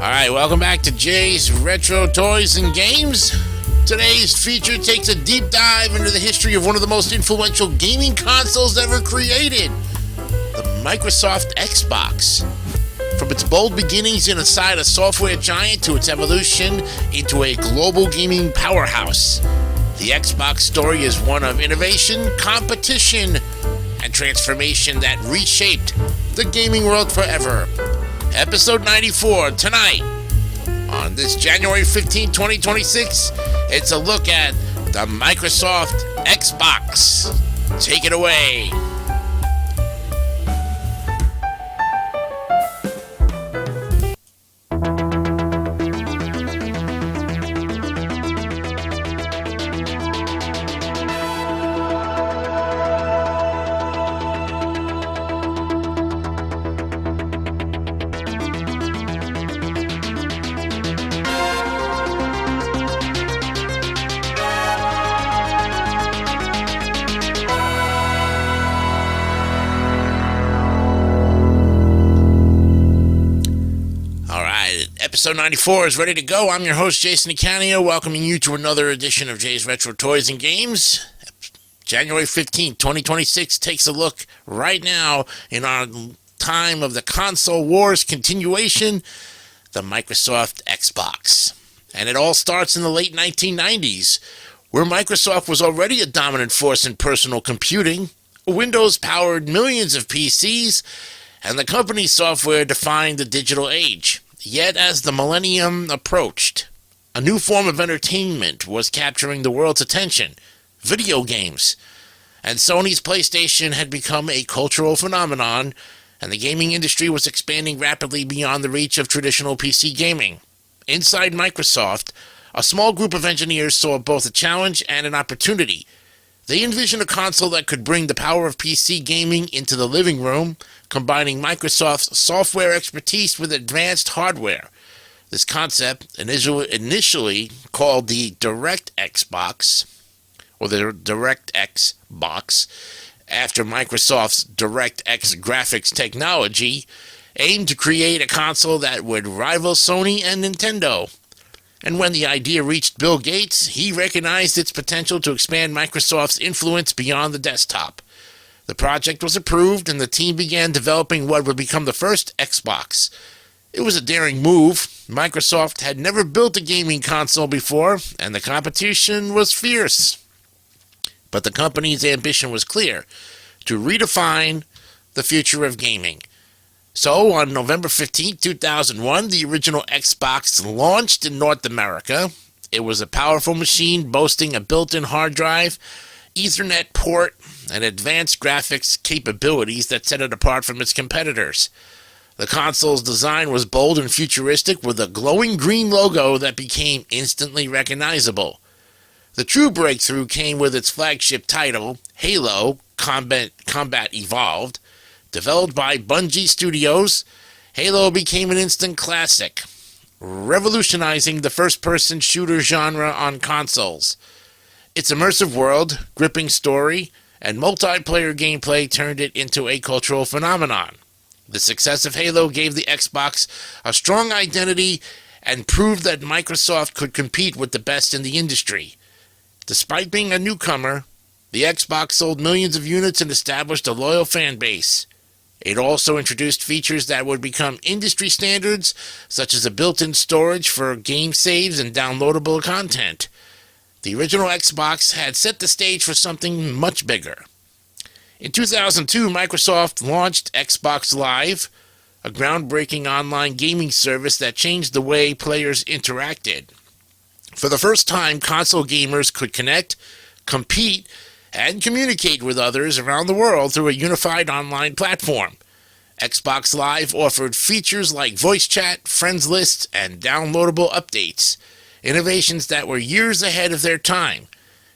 Alright, welcome back to Jay's Retro Toys and Games. Today's feature takes a deep dive into the history of one of the most influential gaming consoles ever created, the Microsoft Xbox. From its bold beginnings inside a software giant to its evolution into a global gaming powerhouse, the Xbox story is one of innovation, competition, and transformation that reshaped the gaming world forever. Episode 94, tonight, on this January 15, 2026, it's a look at the Microsoft Xbox. Take it away. Episode 94 is ready to go. I'm your host, Jason Icanio, welcoming you to another edition of Jay's Retro Toys and Games. January 15th, 2026 takes a look right now in our time of the console wars continuation, the Microsoft Xbox. And it all starts in the late 1990s, where Microsoft was already a dominant force in personal computing. Windows powered millions of PCs, and the company's software defined the digital age. Yet, as the millennium approached, a new form of entertainment was capturing the world's attention: video games. And Sony's PlayStation had become a cultural phenomenon, and the gaming industry was expanding rapidly beyond the reach of traditional PC gaming. Inside Microsoft, a small group of engineers saw both a challenge and an opportunity. They envisioned a console that could bring the power of PC gaming into the living room, combining Microsoft's software expertise with advanced hardware. This concept, initially called the DirectX box, or the DirectX box, after Microsoft's DirectX graphics technology, aimed to create a console that would rival Sony and Nintendo. And when the idea reached Bill Gates, he recognized its potential to expand Microsoft's influence beyond the desktop. The project was approved, and the team began developing what would become the first Xbox. It was a daring move. Microsoft had never built a gaming console before, and the competition was fierce. But the company's ambition was clear: to redefine the future of gaming. So, on November 15, 2001, the original Xbox launched in North America. It was a powerful machine boasting a built-in hard drive, Ethernet port, and advanced graphics capabilities that set it apart from its competitors. The console's design was bold and futuristic, with a glowing green logo that became instantly recognizable. The true breakthrough came with its flagship title, Halo Combat Evolved. Developed by Bungie Studios, Halo became an instant classic, revolutionizing the first-person shooter genre on consoles. Its immersive world, gripping story, and multiplayer gameplay turned it into a cultural phenomenon. The success of Halo gave the Xbox a strong identity and proved that Microsoft could compete with the best in the industry. Despite being a newcomer, the Xbox sold millions of units and established a loyal fan base. It also introduced features that would become industry standards, such as a built-in storage for game saves and downloadable content. The original Xbox had set the stage for something much bigger. In 2002, Microsoft launched Xbox Live, a groundbreaking online gaming service that changed the way players interacted. For the first time, console gamers could connect, compete, and communicate with others around the world through a unified online platform. Xbox Live offered features like voice chat, friends lists, and downloadable updates, innovations that were years ahead of their time.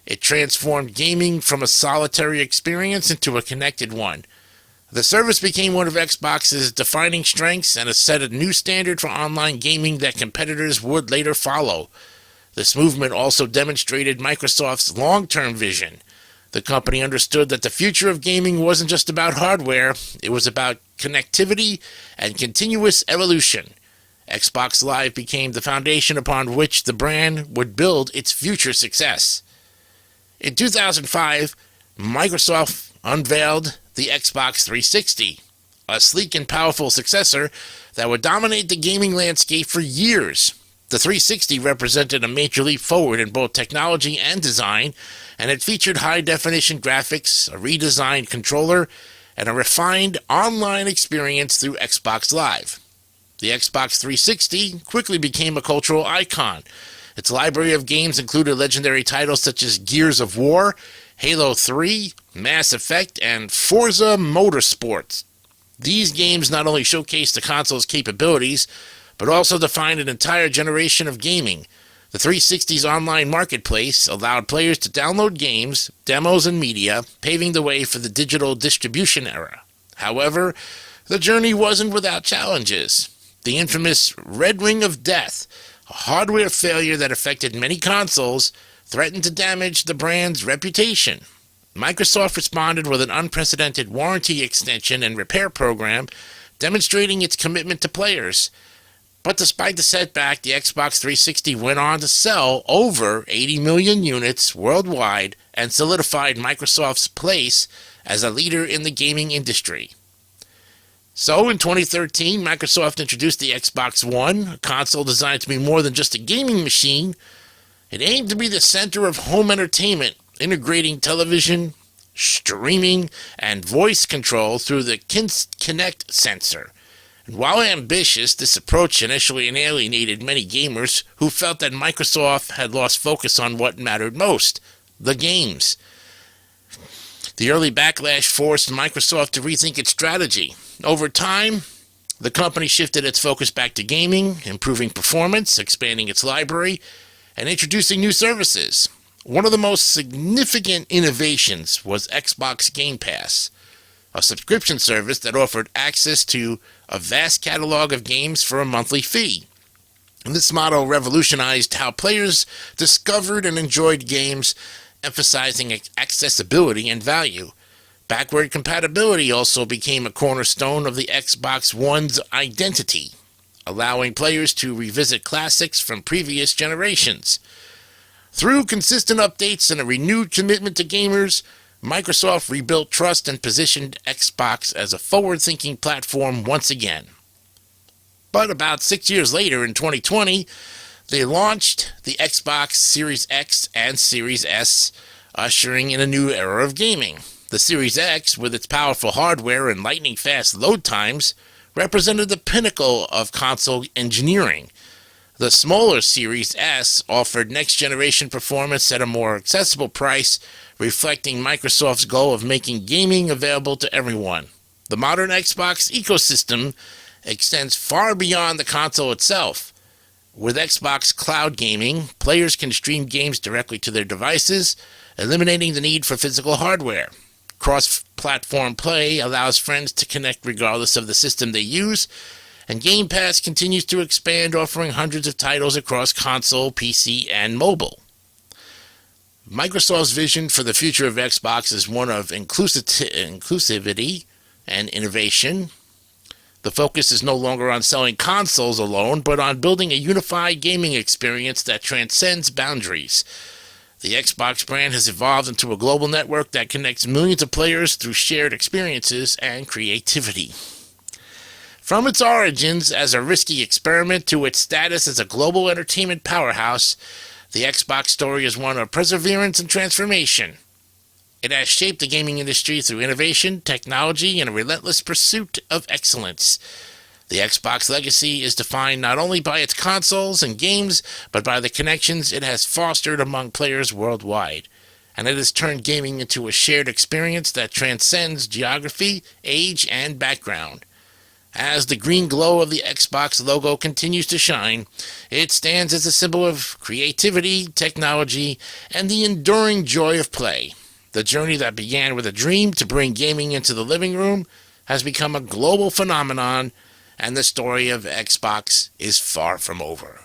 It transformed gaming from a solitary experience into a connected one. The service became one of Xbox's defining strengths and has set a new standard for online gaming that competitors would later follow. This movement also demonstrated Microsoft's long-term vision. The company understood that the future of gaming wasn't just about hardware, it was about connectivity and continuous evolution. Xbox Live became the foundation upon which the brand would build its future success. In 2005, Microsoft unveiled the Xbox 360, a sleek and powerful successor that would dominate the gaming landscape for years. The 360 represented a major leap forward in both technology and design, and it featured high-definition graphics, a redesigned controller, and a refined online experience through Xbox Live. The Xbox 360 quickly became a cultural icon. Its library of games included legendary titles such as Gears of War, Halo 3, Mass Effect, and Forza Motorsport. These games not only showcased the console's capabilities, but also defined an entire generation of gaming. The 360's online marketplace allowed players to download games, demos, and media, paving the way for the digital distribution era. However, the journey wasn't without challenges. The infamous Red Ring of Death, a hardware failure that affected many consoles, threatened to damage the brand's reputation. Microsoft responded with an unprecedented warranty extension and repair program, demonstrating its commitment to players. But despite the setback, the Xbox 360 went on to sell over 80 million units worldwide and solidified Microsoft's place as a leader in the gaming industry. So, in 2013, Microsoft introduced the Xbox One, a console designed to be more than just a gaming machine. It aimed to be the center of home entertainment, integrating television, streaming, and voice control through the Kinect sensor. And while ambitious, this approach initially alienated many gamers who felt that Microsoft had lost focus on what mattered most, the games. The early backlash forced Microsoft to rethink its strategy. Over time, the company shifted its focus back to gaming, improving performance, expanding its library, and introducing new services. One of the most significant innovations was Xbox Game Pass, a subscription service that offered access to a vast catalog of games for a monthly fee. And this model revolutionized how players discovered and enjoyed games, emphasizing accessibility and value. Backward compatibility also became a cornerstone of the Xbox One's identity, allowing players to revisit classics from previous generations. Through consistent updates and a renewed commitment to gamers, Microsoft rebuilt trust and positioned Xbox as a forward-thinking platform once again. But about 6 years later, in 2020, they launched the Xbox Series X and Series S, ushering in a new era of gaming. The Series X, with its powerful hardware and lightning-fast load times, represented the pinnacle of console engineering. The smaller Series S offered next-generation performance at a more accessible price, reflecting Microsoft's goal of making gaming available to everyone. The modern Xbox ecosystem extends far beyond the console itself. With Xbox Cloud Gaming, players can stream games directly to their devices, eliminating the need for physical hardware. Cross-platform play allows friends to connect regardless of the system they use, and Game Pass continues to expand, offering hundreds of titles across console, PC, and mobile. Microsoft's vision for the future of Xbox is one of inclusivity and innovation. The focus is no longer on selling consoles alone, but on building a unified gaming experience that transcends boundaries. The Xbox brand has evolved into a global network that connects millions of players through shared experiences and creativity. From its origins as a risky experiment to its status as a global entertainment powerhouse, the Xbox story is one of perseverance and transformation. It has shaped the gaming industry through innovation, technology, and a relentless pursuit of excellence. The Xbox legacy is defined not only by its consoles and games, but by the connections it has fostered among players worldwide. And it has turned gaming into a shared experience that transcends geography, age, and background. As the green glow of the Xbox logo continues to shine, it stands as a symbol of creativity, technology, and the enduring joy of play. The journey that began with a dream to bring gaming into the living room has become a global phenomenon, and the story of Xbox is far from over.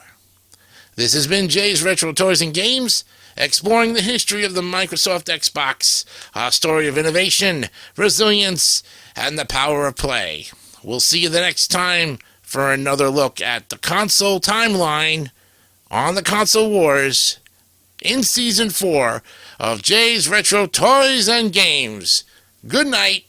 This has been Jay's Retro Toys and Games, exploring the history of the Microsoft Xbox, a story of innovation, resilience, and the power of play. We'll see you the next time for another look at the console timeline on the Console Wars in Season 4 of Jay's Retro Toys and Games. Good night.